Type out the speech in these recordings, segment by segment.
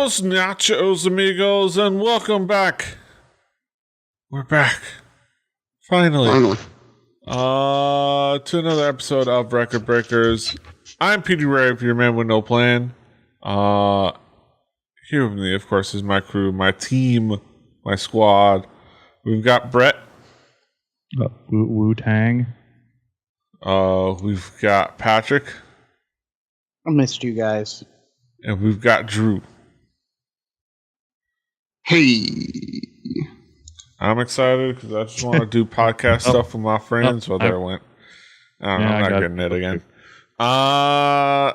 Buenos nachos, amigos, and welcome back. We're back. Finally. To another episode of Record Breakers. I'm Petey Rape, your man with no plan. Here with me, of course, is my crew, my team, my squad. We've got Brett. Wu-Tang. We've got Patrick. I missed you guys. And we've got Drew. Hey. I'm excited because I just want to do podcast stuff with my friends. There went. I'm not getting it again. I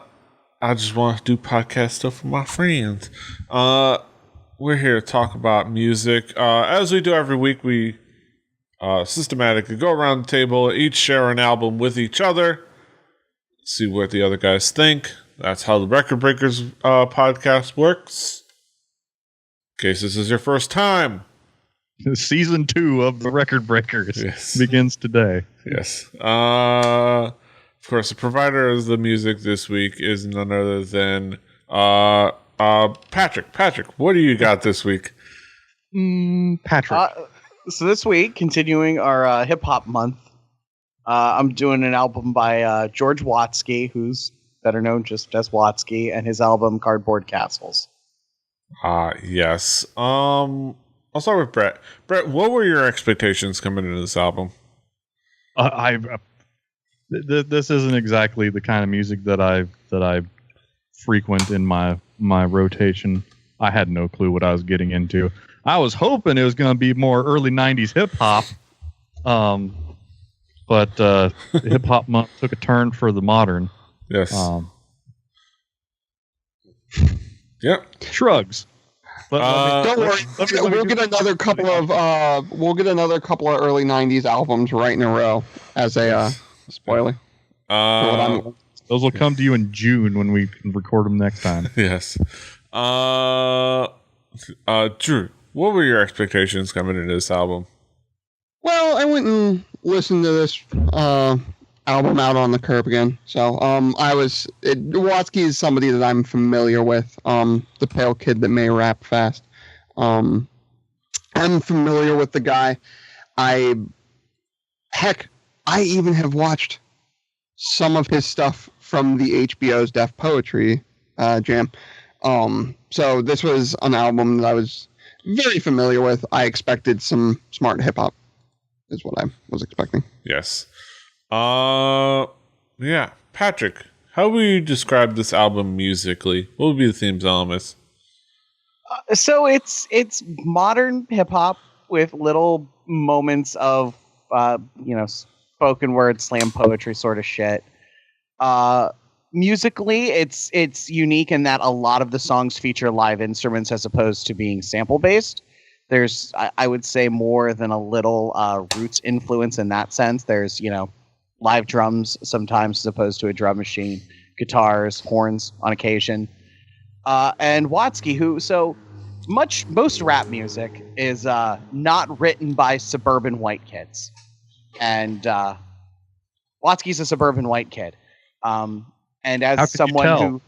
just want to do podcast stuff with my friends. We're here to talk about music. As we do every week, we systematically go around the table, each share an album with each other, see what the other guys think. That's how the Record Breakers podcast works. In case this is your first time. Season 2 of the Record Breakers begins today. Yes. Of course, the provider of the music this week is none other than Patrick. Patrick, what do you got this week? Patrick. So this week, continuing our hip-hop month, I'm doing an album by George Watsky, who's better known just as Watsky, and his album Cardboard Castles. Yes. I'll start with Brett. Brett, what were your expectations coming into this album? This isn't exactly the kind of music that I frequent in my rotation. I had no clue what I was getting into. I was hoping it was going to be more early 90s hip hop. But hip hop month took a turn for the modern. Yes. Yep. Shrugs. Don't worry. We'll get another couple of early '90s albums right in a row as a spoiler. Those will come to you in June when we record them next time. Yes. Drew, what were your expectations coming into this album? Well, I went and listened to this album out on the curb again. So Watsky is somebody that I'm familiar with. The pale kid that may rap fast. I'm familiar with the guy. I even have watched some of his stuff from the HBO's Def Poetry Jam. So this was an album that I was very familiar with. I expected some smart hip hop is what I was expecting. Yes. Yeah. Patrick, how would you describe this album musically? What would be the themes elements? So it's modern hip hop with little moments of spoken word slam poetry sort of shit. Musically, it's unique in that a lot of the songs feature live instruments as opposed to being sample based. There's, I would say, more than a little roots influence in that sense. There's, live drums sometimes as opposed to a drum machine, guitars, horns on occasion. And Watsky, most rap music is not written by suburban white kids. And Watsky's a suburban white kid. And as someone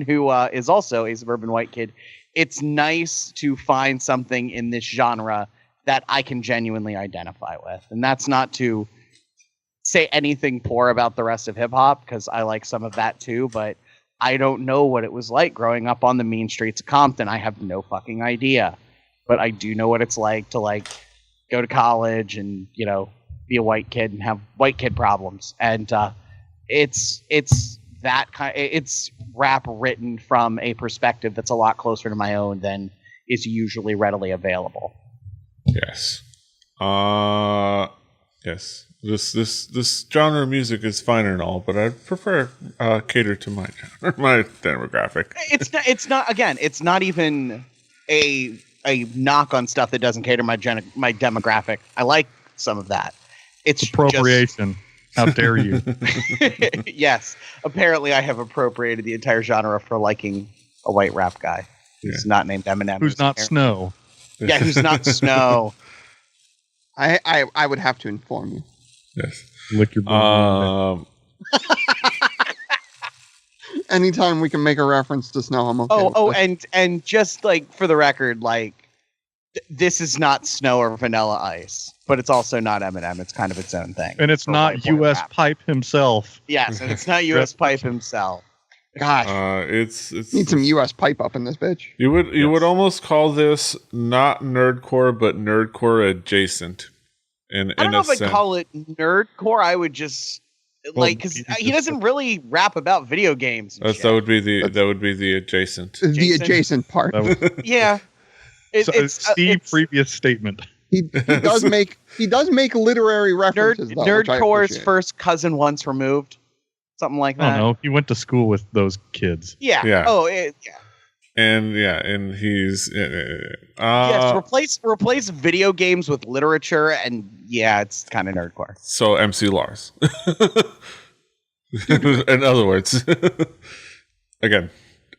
who is also a suburban white kid, it's nice to find something in this genre that I can genuinely identify with. And that's not to say anything poor about the rest of hip hop, because I like some of that too, but I don't know what it was like growing up on the mean streets of Compton. I have no fucking idea. But I do know what it's like to go to college and, be a white kid and have white kid problems. And it's that kind. It's rap written from a perspective that's a lot closer to my own than is usually readily available. Yes. Yes. This genre of music is fine and all, but I prefer cater to my demographic. It's not. Again, it's not even a knock on stuff that doesn't cater my demographic. I like some of that. It's appropriation. How dare you? Yes. Apparently, I have appropriated the entire genre for liking a white rap guy who's not named Eminem. Who's not Snow. Yeah, who's not Snow. I would have to inform you. Yes. Lick your bum. anytime we can make a reference to snow, I'm okay. And just like for the record, like this is not Snow or Vanilla Ice, but it's also not Eminem. It's kind of its own thing. And it's not U.S. Pipe himself. Yes, and it's not U.S. Pipe himself. Gosh, it's need some U.S. Pipe up in this bitch. You would almost call this not nerdcore, but nerdcore adjacent. I don't know if I'd call it nerdcore. I would just because he doesn't really rap about video games. That would be the adjacent. The adjacent part. Yeah. Steve's previous statement. He does make literary references. Nerdcore's first cousin once removed, something like that. I don't know. He went to school with those kids. Yeah. Yeah. Oh, yeah. And he's yes. Replace video games with literature, and it's kind of nerdcore. So MC Lars. In other words, again,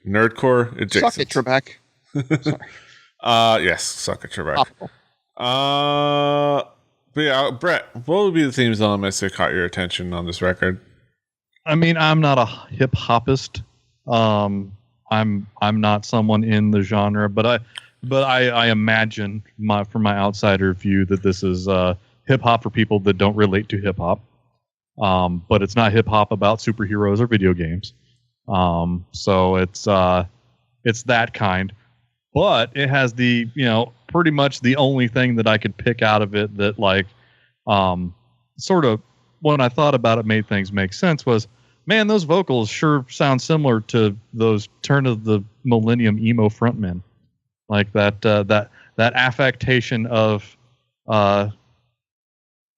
nerdcore adjacent. Suck it, Trebek. Sorry. Yes, suck it, Trebek. But yeah, Brett, what would be the themes elements that caught your attention on this record? I mean, I'm not a hip hopist. I'm not someone in the genre, but I imagine from my outsider view that this is hip hop for people that don't relate to hip hop. But it's not hip hop about superheroes or video games. So it's that kind. But it has the, pretty much the only thing that I could pick out of it that sort of when I thought about it made things make sense was, man, those vocals sure sound similar to those turn of the millennium emo frontmen. Like that affectation of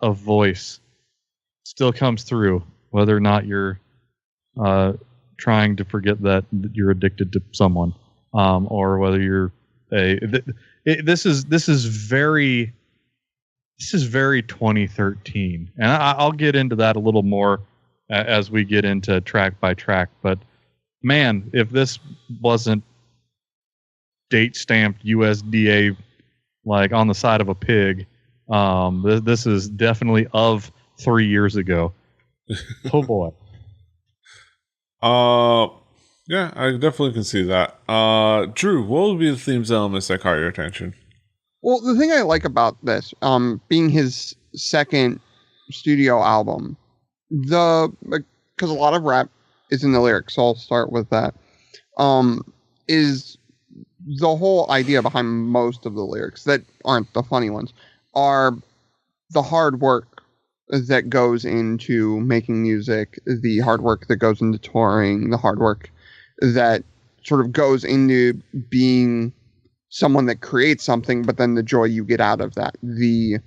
voice still comes through, whether or not you're trying to forget that you're addicted to someone. Or whether you're this is very 2013, and I'll get into that a little more as we get into track by track. But man, if this wasn't date stamped USDA like on the side of a pig, this is definitely of 3 years ago. Oh boy. Yeah, I definitely can see that. Drew, what would be the themes elements that caught your attention? Well, the thing I like about this, being his second studio album, because a lot of rap is in the lyrics, so I'll start with that, is the whole idea behind most of the lyrics that aren't the funny ones, are the hard work that goes into making music, the hard work that goes into touring, the hard work that sort of goes into being someone that creates something, but then the joy you get out of that. You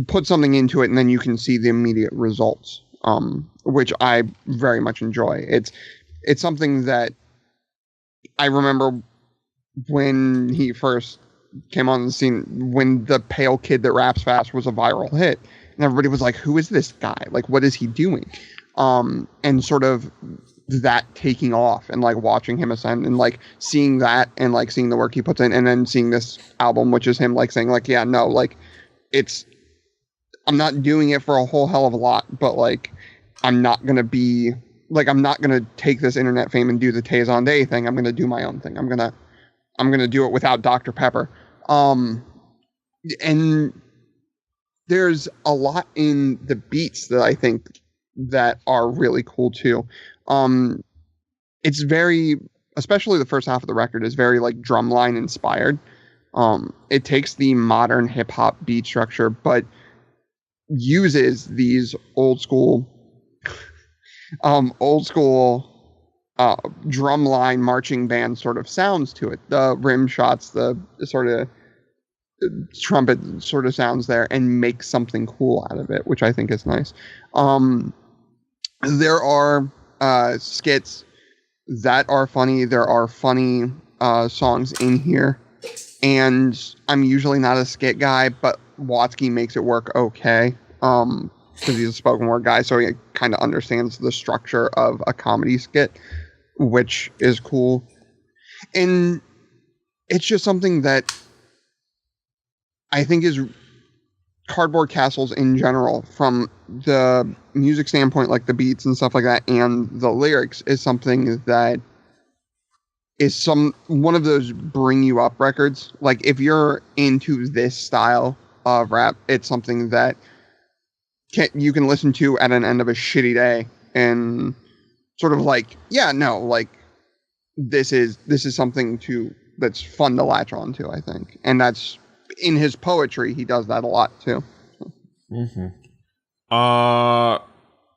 put something into it and then you can see the immediate results, which I very much enjoy. It's something that I remember when he first came on the scene, when the pale kid that raps fast was a viral hit, and everybody was like, who is this guy? Like, what is he doing? And sort of that taking off and like watching him ascend and like seeing that and like seeing the work he puts in, and then seeing this album, which is him like saying like, yeah, no, like I'm not doing it for a whole hell of a lot, but like I'm not gonna take this internet fame and do the Tazon Day thing. I'm gonna do my own thing. I'm gonna do it without Dr. Pepper. And there's a lot in the beats that I think that are really cool too. It's very, especially the first half of the record is very like drumline inspired. It takes the modern hip hop beat structure, but uses these old school drumline marching band sort of sounds to it. The rim shots, the sort of trumpet sort of sounds there, and make something cool out of it, which I think is nice. There are skits that are funny. There are funny songs in here, and I'm usually not a skit guy, but Watsky makes it work okay, because he's a spoken word guy, so he kind of understands the structure of a comedy skit, which is cool. And it's just something that I think is Cardboard Castles in general, from the music standpoint, like the beats and stuff like that, and the lyrics, is something that is one of those bring you up records. Like, if you're into this style of rap, it's something that you can listen to at an end of a shitty day and sort of like, yeah, no, like, this is something that's fun to latch on to, I think. And that's, in his poetry, he does that a lot too.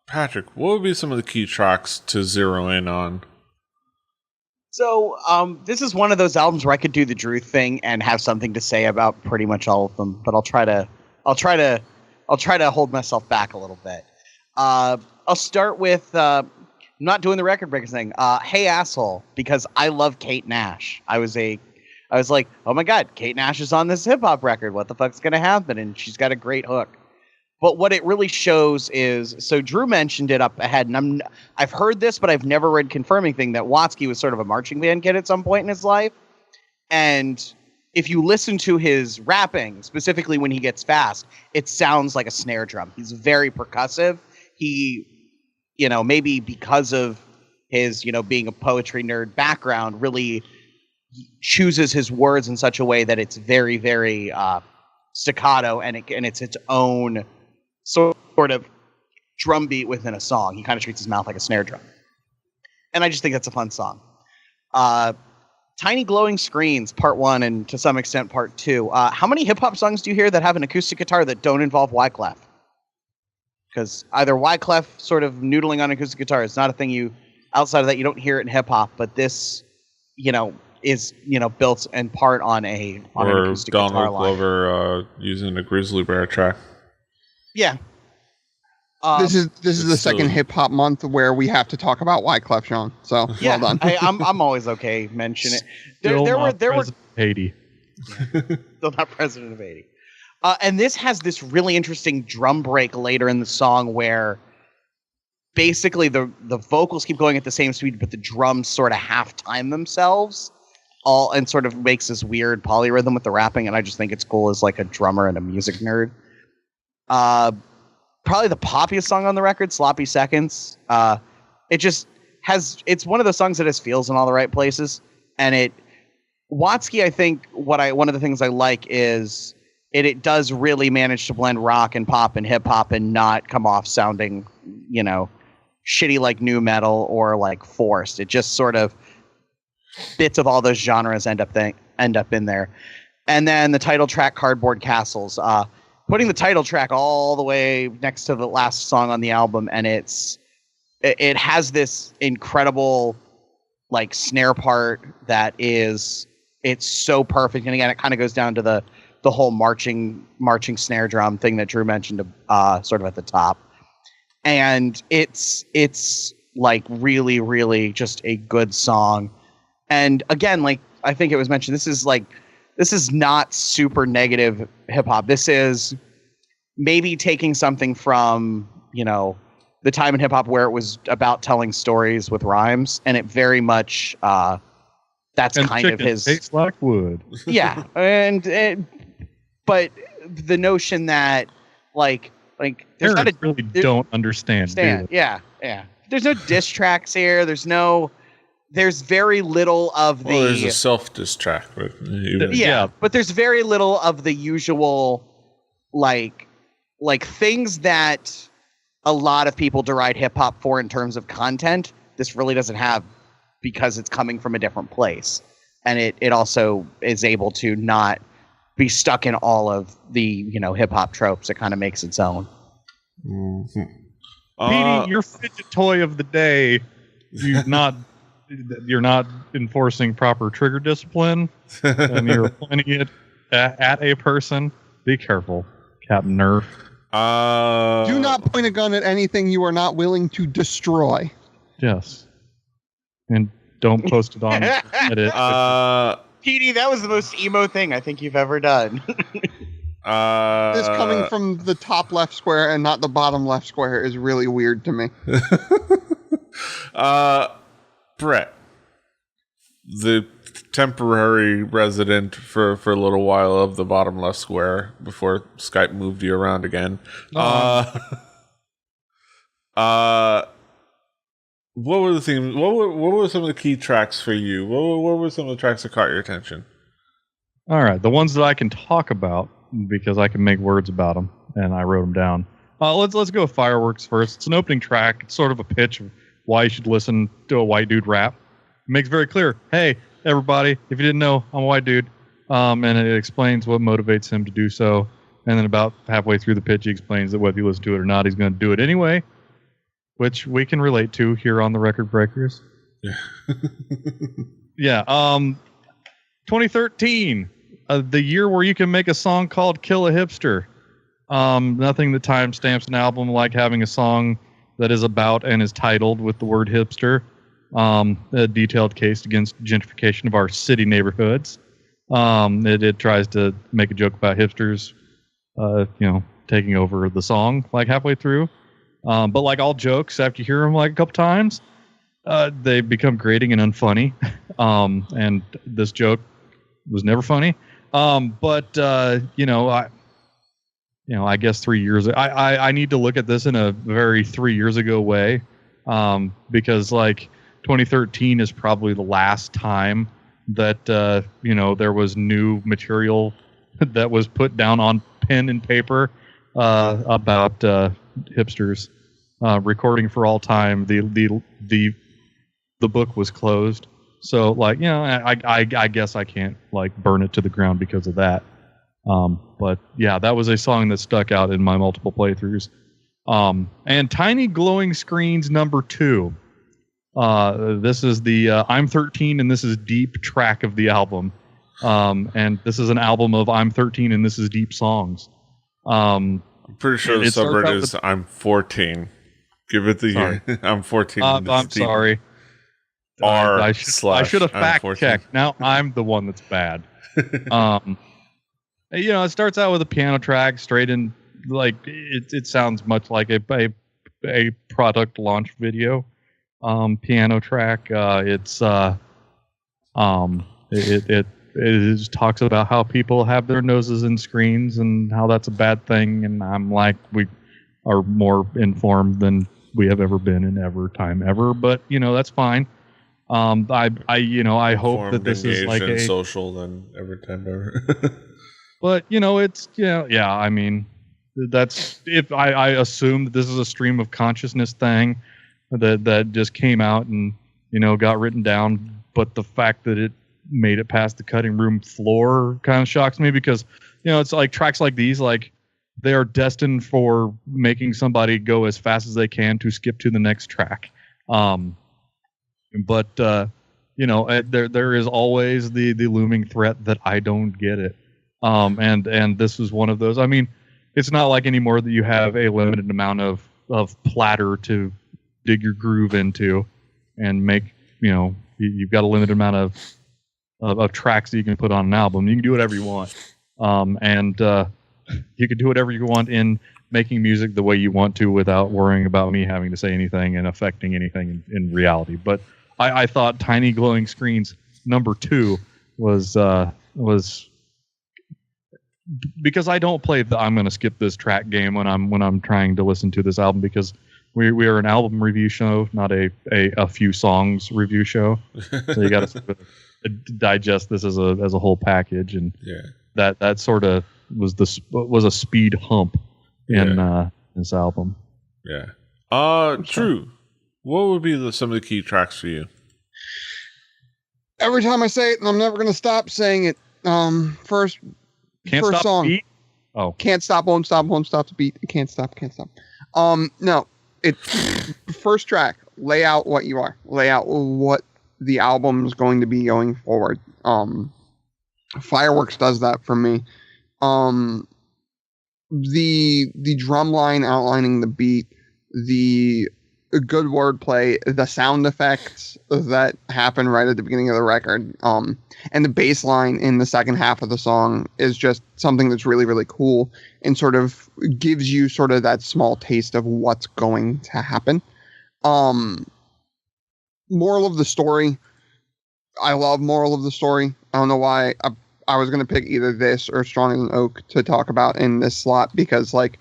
Patrick, what would be some of the key tracks to zero in on? So, this is one of those albums where I could do the Drew thing and have something to say about pretty much all of them, but I'll try to hold myself back a little bit. I'll start with, I'm not doing the record breakers thing. Hey Asshole, because I love Kate Nash. I was like, oh my God, Kate Nash is on this hip hop record. What the fuck's going to happen? And she's got a great hook. But what it really shows is, so Drew mentioned it up ahead, and I've heard this, but I've never read confirming thing, that Watsky was sort of a marching band kid at some point in his life. And if you listen to his rapping, specifically when he gets fast, it sounds like a snare drum. He's very percussive. He, maybe because of his, being a poetry nerd background, really chooses his words in such a way that it's very, very staccato, and it's its own sort of drum beat within a song. He kind of treats his mouth like a snare drum. And I just think that's a fun song. Tiny Glowing Screens, Part 1, and to some extent Part 2. How many hip-hop songs do you hear that have an acoustic guitar that don't involve Wyclef? Because either Wyclef sort of noodling on acoustic guitar is not a thing outside of that, you don't hear it in hip-hop, but this, is, built in part on an acoustic Donald guitar line. Glover using a Grizzly Bear track. Yeah. This is the second hip hop month where we have to talk about Wyclef, Sean. So yeah, well done. I'm always okay mention it. Still There not were President of Haiti. Still not president of Haiti. And this has this really interesting drum break later in the song where basically the vocals keep going at the same speed, but the drums sort of half time themselves, and sort of makes this weird polyrhythm with the rapping. And I just think it's cool as like a drummer and a music nerd. Probably the poppiest song on the record, Sloppy Seconds. It's one of those songs that has feels in all the right places. And Watsky, I think one of the things I like is it does really manage to blend rock and pop and hip hop and not come off sounding, shitty like nu metal or like forced. It just sort of bits of all those genres end up in there. And then the title track, Cardboard Castles, putting the title track all the way next to the last song on the album, and it has this incredible like snare part that it's so perfect. And again, it kind of goes down to the whole marching snare drum thing that Drew mentioned sort of at the top. And it's like really, really just a good song. And again, like I think it was mentioned, this is not super negative hip hop. This is maybe taking something from, the time in hip hop where it was about telling stories with rhymes, and it very much that's and kind of his tastes like wood. Yeah, but the notion that like there's not really don't understand. Do they? Yeah. There's no diss tracks here. There's very little of the. Well, there's a self-diss track. But there's very little of the usual, like things that a lot of people deride hip hop for in terms of content. This really doesn't have, because it's coming from a different place, and it also is able to not be stuck in all of the hip hop tropes. It kind of makes its own. Mm-hmm. Petey, your fidget toy of the day. You're not enforcing proper trigger discipline, and you're pointing it at a person. Be careful, Captain Nerf. Do not point a gun at anything you are not willing to destroy. Yes, and don't post it on Reddit. Petey, that was the most emo thing I think you've ever done. This coming from the top left square and not the bottom left square is really weird to me. Brett, the temporary resident for a little while of the bottom left square before Skype moved you around again. What were the themes? What were some of the key tracks for you? What were some of the tracks that caught your attention? All right, the ones that I can talk about because I can make words about them, and I wrote them down. Let's go with Fireworks first. It's an opening track. It's sort of a pitch of why you should listen to a white dude rap. It makes very clear, hey, everybody, if you didn't know, I'm a white dude. And it explains what motivates him to do so. And then about halfway through the pitch, he explains that whether you listen to it or not, he's going to do it anyway, which we can relate to here on the Record Breakers. Yeah. 2013, the year where you can make a song called Kill a Hipster. Nothing that timestamps an album like having a song that is about and is titled with the word hipster. A detailed case against gentrification of our city neighborhoods. It tries to make a joke about hipsters, taking over the song like halfway through. But like all jokes, after you hear them like a couple times, they become grating and unfunny. And this joke was never funny. I guess 3 years. I need to look at this in a very 3 years ago way, because like 2013 is probably the last time that there was new material that was put down on pen and paper about hipsters. Recording for All Time, the book was closed, so I guess I can't like burn it to the ground because of that. But yeah, that was a song that stuck out in my multiple playthroughs. And Tiny Glowing Screens #2. This is the I'm 13 and This Is Deep track of the album. And this is an album of I'm 13 and This Is Deep songs. I'm pretty sure the subreddit is I'm 14. Give it the year. I'm 14. I'm sorry. I should have fact checked. Now I'm the one that's bad. It starts out with a piano track straight in, like it sounds much like a product launch video. Piano track. It just talks about how people have their noses in screens and how that's a bad thing. And I'm like, we are more informed than we have ever been in ever. But that's fine. I hope that this is like a social than every time ever. But it's I mean, that's if I assume that this is a stream of consciousness thing that just came out and got written down. But the fact that it made it past the cutting room floor kind of shocks me, because it's like tracks like these, like they are destined for making somebody go as fast as they can to skip to the next track. But there is always the looming threat that I don't get it. And this was one of those. I mean, it's not like anymore that you have a limited amount of platter to dig your groove into and make, you've got a limited amount of tracks that you can put on an album. You can do whatever you want. And you can do whatever you want in making music the way you want to without worrying about me having to say anything and affecting anything in reality. But I thought Tiny Glowing Screens #2 was because I don't play the I'm going to skip this track game when I'm trying to listen to this album, because we are an album review show, not a few songs review show. So you got to sort of digest this as a whole package, and that sort of was a speed hump in this album. Yeah. True. What would be some of the key tracks for you? Every time I say it, and I'm never going to stop saying it. First song. The beat? Oh. Can't stop, won't stop the beat. Can't stop. No. It's first track. Lay out what you are. Lay out what the album is going to be going forward. Fireworks does that for me. The drum line outlining the beat, the good wordplay, the sound effects that happen right at the beginning of the record, and the bass line in the second half of the song is just something that's really, really cool and sort of gives you sort of that small taste of what's going to happen. Moral of the story, I love moral of the story. I don't know why I was going to pick either this or Strong as an Oak to talk about in this slot, because like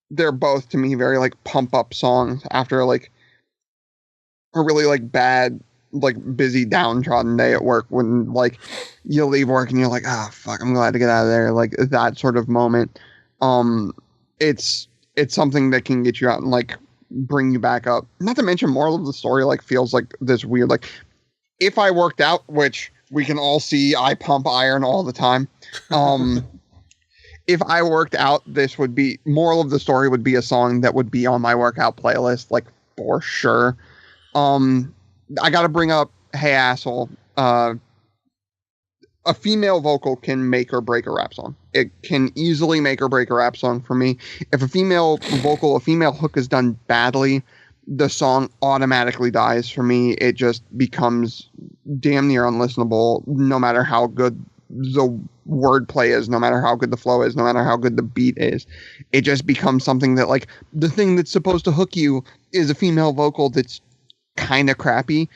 they're both to me very like pump up songs after like a really like bad, like busy downtrodden day at work, when like you leave work and you're like, ah, fuck, I'm glad to get out of there. Like that sort of moment. It's something that can get you out and like bring you back up. Not to mention moral of the story like feels like this weird, like if I worked out, which we can all see I pump iron all the time. If I worked out, this would be moral of the story would be a song that would be on my workout playlist, like for sure. I got to bring up Hey Asshole. A female vocal can make or break a rap song. It can easily make or break a rap song for me. If a female vocal, a female hook is done badly, the song automatically dies for me. It just becomes damn near unlistenable, no matter how good the wordplay is, no matter how good the flow is, no matter how good the beat is. It just becomes something that, like, the thing that's supposed to hook you is a female vocal that's kind of crappy.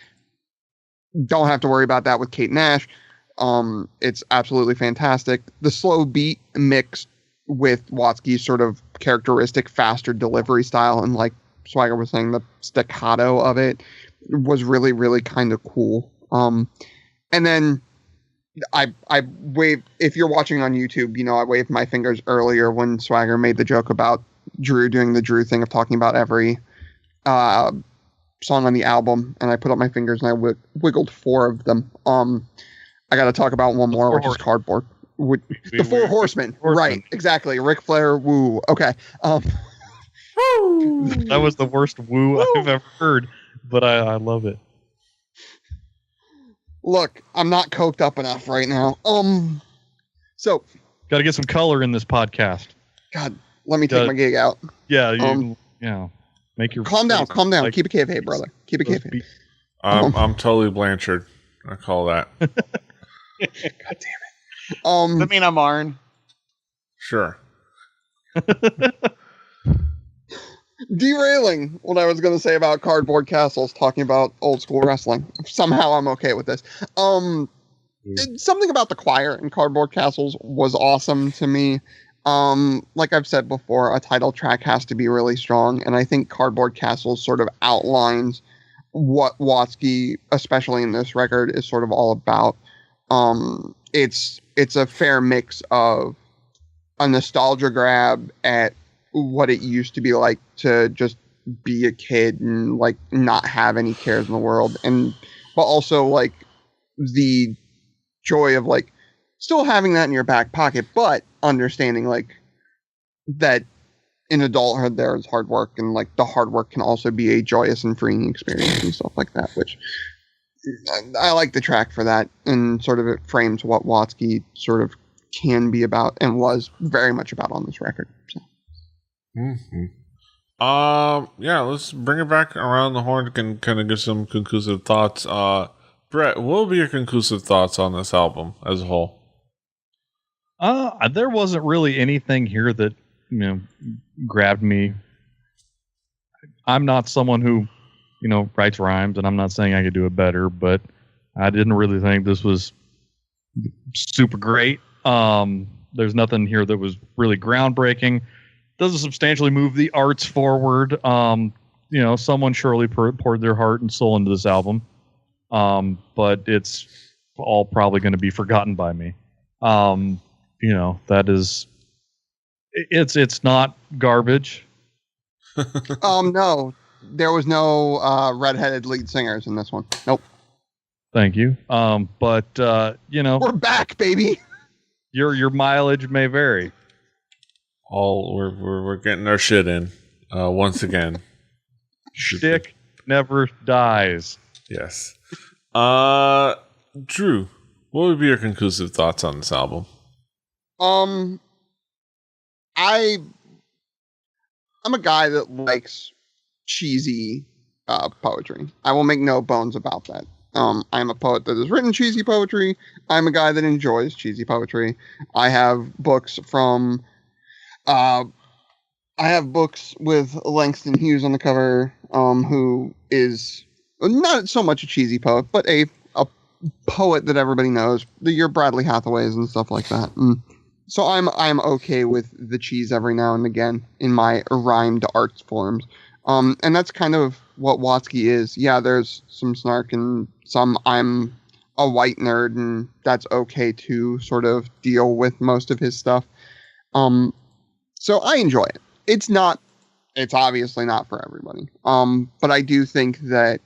Don't have to worry about that with Kate Nash. It's absolutely fantastic. The slow beat mixed with Watsky's sort of characteristic faster delivery style, and like Swagger was saying, the staccato of it was really, really kind of cool. And then I waved, if you're watching on YouTube, you know, I waved my fingers earlier when Swagger made the joke about Drew doing the Drew thing of talking about every song on the album, and I put up my fingers and I wiggled 4 of them. I got to talk about one more, which is Cardboard. The Four Horsemen. Right, exactly. Ric Flair, woo. Okay. That was the worst woo I've ever heard, but I love it. Look, I'm not coked up enough right now. So got to get some color in this podcast. God, let me take my gig out. Yeah, you make your calm down. Like, keep it kayfabe, brother. Keep it kayfabe. I'm totally Blanchard. I call that. God damn it. Does that mean I'm Arn? Sure. Derailing what I was going to say about Cardboard Castles, talking about old school wrestling. Somehow I'm okay with this. Something about the choir in Cardboard Castles was awesome to me. Like I've said before, a title track has to be really strong, and I think Cardboard Castles sort of outlines what Watsky, especially in this record, is sort of all about. It's a fair mix of a nostalgia grab at what it used to be like to just be a kid and like not have any cares in the world, but also like the joy of like still having that in your back pocket, but understanding like that in adulthood there is hard work, and like the hard work can also be a joyous and freeing experience and stuff like that, which I like the track for that, and sort of it frames what Watsky sort of can be about and was very much about on this record. So. Yeah, let's bring it back around the horn and kind of give some conclusive thoughts. Brett, what will be your conclusive thoughts on this album as a whole? There wasn't really anything here that, grabbed me. I'm not someone who, writes rhymes, and I'm not saying I could do it better, but I didn't really think this was super great. There's nothing here that was really groundbreaking. Doesn't substantially move the arts forward. Someone surely poured their heart and soul into this album, but it's all probably going to be forgotten by me. That is, it's not garbage. No, there was no redheaded lead singers in this one. Nope. Thank you. But we're back, baby. Your mileage may vary. We're getting our shit in once again. Shtick never dies. Yes. Drew, what would be your conclusive thoughts on this album? I'm a guy that likes cheesy poetry. I will make no bones about that. I'm a poet that has written cheesy poetry. I'm a guy that enjoys cheesy poetry. I have books from I have books with Langston Hughes on the cover, who is not so much a cheesy poet, but a poet that everybody knows, your Bradley Hathaways and stuff like that. So I'm okay with the cheese every now and again in my rhymed arts forms. And that's kind of what Watsky is. Yeah, there's some snark and some I'm a white nerd, and that's okay to sort of deal with most of his stuff. So I enjoy it. It's obviously not for everybody. But I do think that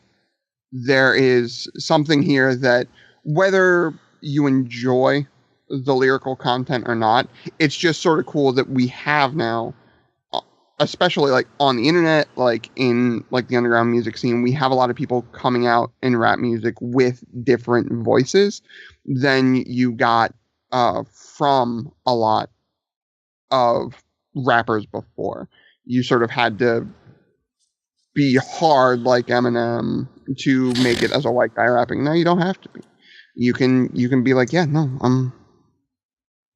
there is something here that whether you enjoy the lyrical content or not, it's just sort of cool that we have now, especially like on the internet, like in like the underground music scene, we have a lot of people coming out in rap music with different voices than you got from a lot of rappers before. You sort of had to be hard like Eminem to make it as a white guy rapping. No, you don't have to be. You can be like, yeah, no,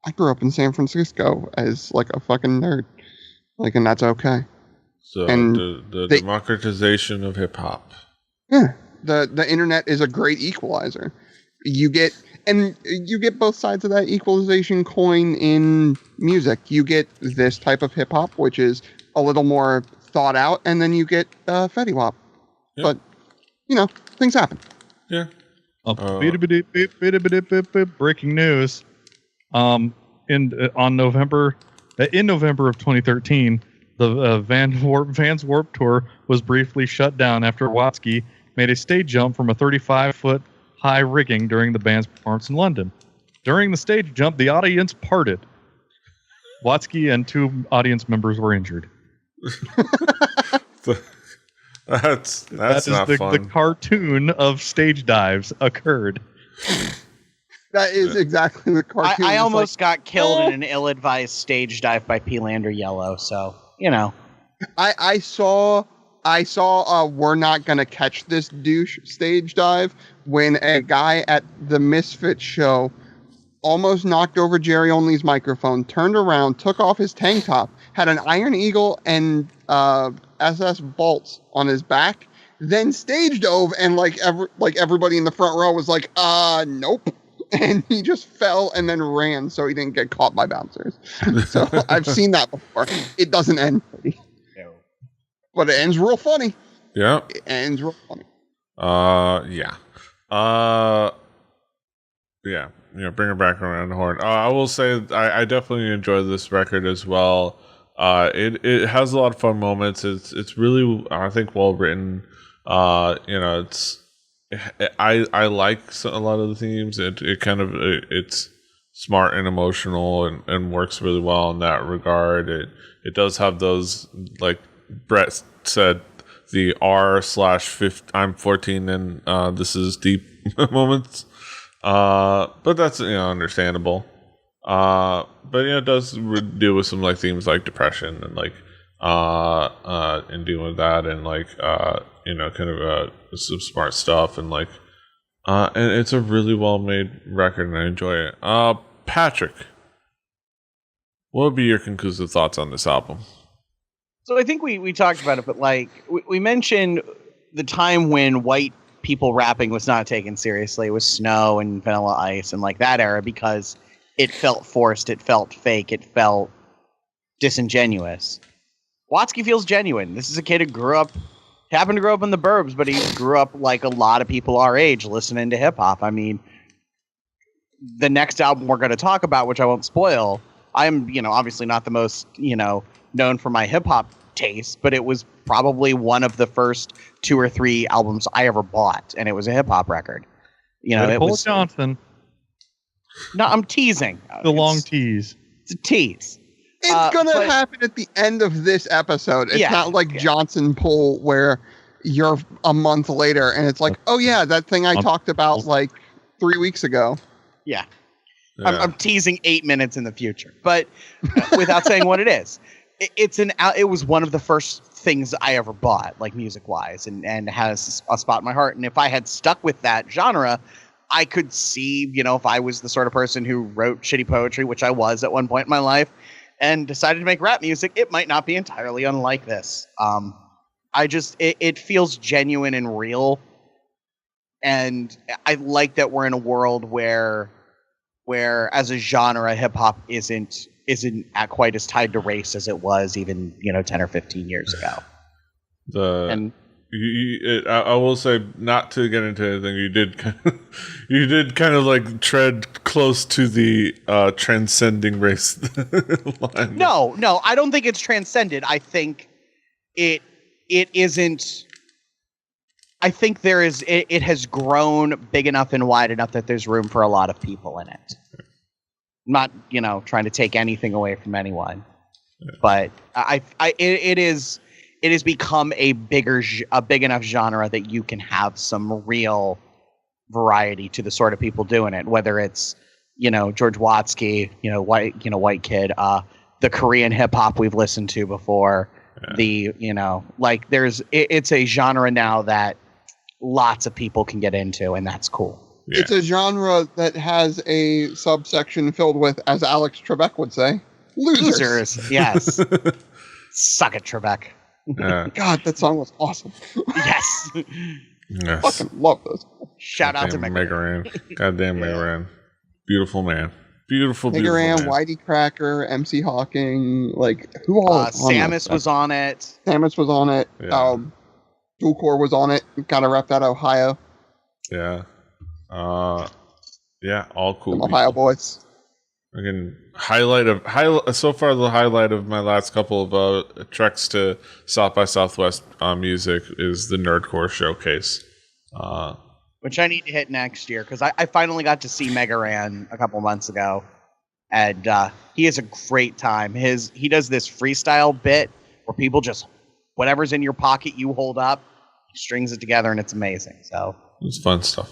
I grew up in San Francisco as like a fucking nerd. Like, and that's okay. So and the democratization of hip hop. Yeah. The internet is a great equalizer. You get both sides of that equalization coin in music. You get this type of hip hop, which is a little more thought out, and then you get Fetty Wap. Yep. But things happen. Yeah. Breaking news. In November of 2013, the Vans Warped Tour was briefly shut down after Watsky made a stage jump from a 35-foot high rigging during the band's performance in London. During the stage jump, the audience parted. Watsky and 2 audience members were injured. That's not fun. The cartoon of stage dives occurred. That is exactly the cartoon. I almost got killed in an ill-advised stage dive by P-Lander Yellow, so, I saw We're Not Gonna Catch This Douche stage dive when a guy at the Misfits show almost knocked over Jerry Only's microphone, turned around, took off his tank top, had an Iron Eagle and SS bolts on his back, then stage dove, and everybody in the front row was like, nope. And he just fell and then ran so he didn't get caught by bouncers. So I've seen that before. It doesn't end pretty. No. But it ends real funny. Yeah. It ends real funny. Yeah. Yeah. Bring it back around the horn. I will say I definitely enjoy this record as well. It has a lot of fun moments. It's really, I think, well written. I like a lot of the themes. It's smart and emotional and works really well in that regard. It does have those, like Brett said, the R/I'm 14 and this is deep moments. But that's understandable. But it does deal with some like themes like depression and like and dealing with that and like some smart stuff and like and it's a really well made record and I enjoy it. Patrick, what would be your conclusive thoughts on this album? So I think we talked about it, but like we mentioned the time when white people rapping was not taken seriously. It was Snow and Vanilla Ice and like that era because it felt forced, it felt fake, it felt disingenuous. Watsky feels genuine. This is a kid who happened to grow up in the burbs, but he grew up like a lot of people our age listening to hip hop. I mean, the next album we're going to talk about, which I won't spoil, I'm, obviously not the most, known for my hip hop taste, but it was probably one of the first 2 or 3 albums I ever bought, and it was a hip hop record. It was Johnson. No, I'm teasing. Long tease. It's a tease. It's going to happen at the end of this episode. It's not like Johnson Pull where you're a month later and it's like, oh yeah, that thing I talked about like 3 weeks ago. Yeah. I'm teasing 8 minutes in the future, but without saying what it is. It was one of the first things I ever bought, like music wise, and has a spot in my heart. And if I had stuck with that genre, I could see, if I was the sort of person who wrote shitty poetry, which I was at one point in my life, and decided to make rap music, it might not be entirely unlike this. It feels genuine and real. And I like that we're in a world where as a genre, hip hop isn't quite as tied to race as it was even 10 or 15 years ago. I will say, not to get into anything, you did kind of like tread close to the transcending race line. No, I don't think it's transcended. I think it isn't. I think it has grown big enough and wide enough that there's room for a lot of people in it. I'm not, trying to take anything away from anyone, but it has become a big enough genre that you can have some real variety to the sort of people doing it. Whether it's George Watsky, white kid, the Korean hip hop we've listened to before, it's a genre now that lots of people can get into, and that's cool. Yeah. It's a genre that has a subsection filled with, as Alex Trebek would say, losers. Yes. Suck it, Trebek. God, that song was awesome. Yes. Fucking love this. Shout out to Mega Ran. Goddamn Mega Ran. Beautiful man. Beautiful Mega Ran, man. Whitey Cracker, MC Hawking, who all Samus was on it. Samus was on it. Yeah. Dualcore was on it. Kind of repped out Ohio. Yeah. Yeah, all cool. Some Ohio boys. Again, so far the highlight of my last couple of treks to South by Southwest music is the Nerdcore showcase, which I need to hit next year because I finally got to see Mega Ran a couple months ago, and he has a great time. He does this freestyle bit where people just whatever's in your pocket you hold up, he strings it together, and it's amazing. So it's fun stuff.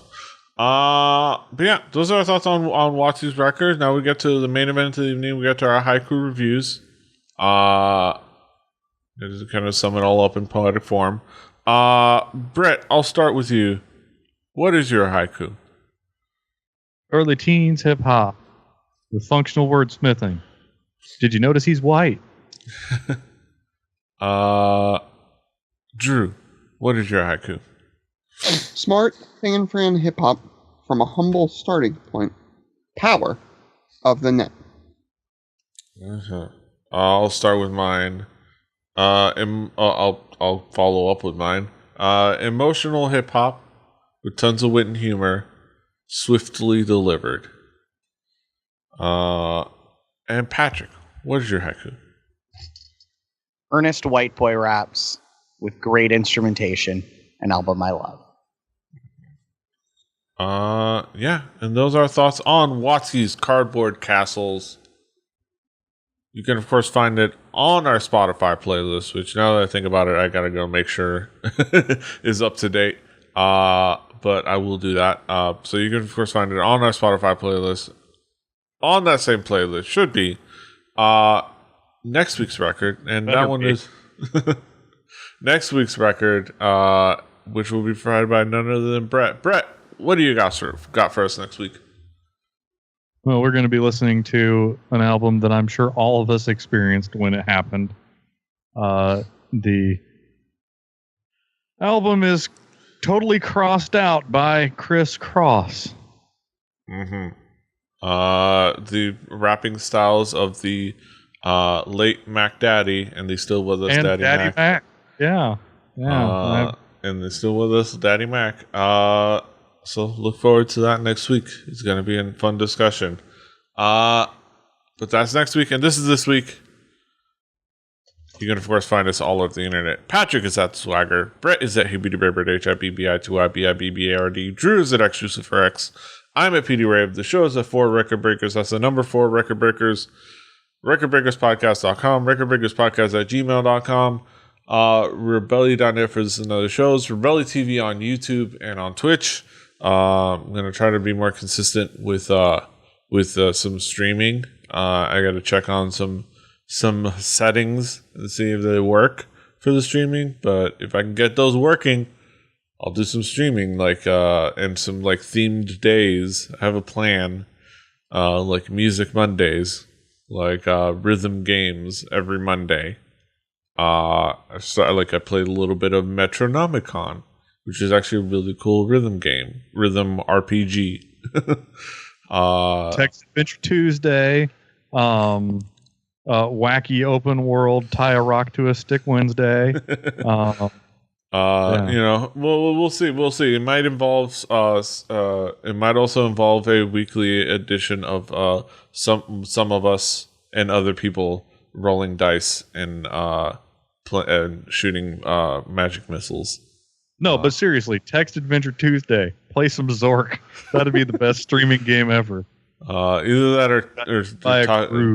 But yeah, those are our thoughts on Watsy's record. Now we get to the main event of the evening. We get to our haiku reviews. Just to kind of sum it all up in poetic form. Brett, I'll start with you. What is your haiku? Early teens hip hop with functional wordsmithing. Did you notice he's white? Drew, what is your haiku? Smart fan hip hop from a humble starting point. Power of the net. I'll start with mine. I'll follow up with mine. Emotional hip hop with tons of wit and humor, swiftly delivered. And Patrick, what is your haiku? Earnest white boy raps with great instrumentation, an album I love. Yeah, and those are our thoughts on Watsy's Cardboard Castles. You can, of course, find it on our Spotify playlist, which now that I think about it, I gotta go make sure is up to date. But I will do that. So you can, of course, find it on our Spotify playlist. On that same playlist should be next week's record, and that one is next week's record, which will be provided by none other than Brett. Brett, what do you got for us next week? Well, we're going to be listening to an album that I'm sure all of us experienced when it happened. The album is Totally Crossed Out by Chris Cross. Mm-hmm. The rapping styles of the late Mac Daddy and the Still With Us and Daddy Mac. Yeah. And the Still With Us Daddy Mac. So look forward to that next week. It's going to be a fun discussion. But that's next week, and this is this week. You can, of course, find us all over the internet. Patrick is at Swagger. Brett is at HBDBibbard, HIBBI2IBIBBARD. Drew is at XLuciferX. I'm at PD Rave. The show is at 4 Record Breakers. That's the number 4 Record Breakers. RecordBreakersPodcast.com. RecordBreakersPodcast@gmail.com. Rebelli.net for this and other shows. Rebelli TV on YouTube and on Twitch. I'm going to try to be more consistent with some streaming. I got to check on some settings and see if they work for the streaming. But if I can get those working, I'll do some streaming, and some themed days. I have a plan, like Music Mondays, rhythm games every Monday. I played a little bit of Metronomicon, which is actually a really cool rhythm game, rhythm RPG. Text Adventure Tuesday, wacky open world tie a rock to a stick Wednesday. You know, we'll see. We'll see. It might involve it might also involve a weekly edition of some of us and other people rolling dice and shooting magic missiles. No, but seriously, Text Adventure Tuesday. Play some Zork. That'd be the best streaming game ever. Either that or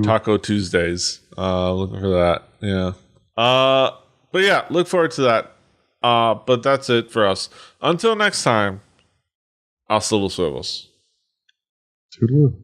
Taco Tuesdays. Looking for that. Yeah. But yeah, look forward to that. But that's it for us. Until next time, hasta los huevos. Toodaloo.